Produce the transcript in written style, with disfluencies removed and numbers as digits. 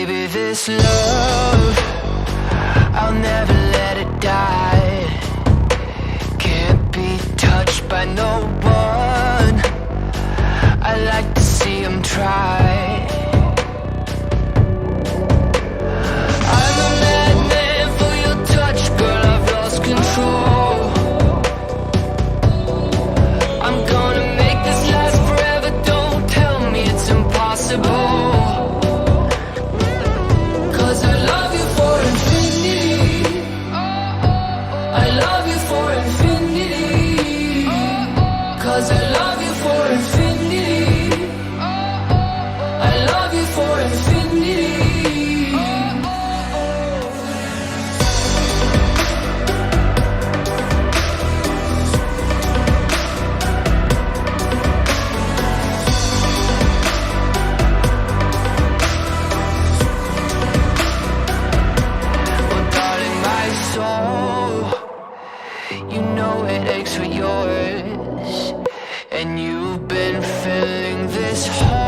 Baby, this love, I'll never let it die. Can't be touched by no one. I like to see them try. I'm a madman for your touch, girl, I've lost control. I'm gonna make this last forever, don't tell me it's impossible. Cause I love you for infinity. I love you for infinity. Well, darling, my soul, you know it aches for yours. And you've been filling this hole.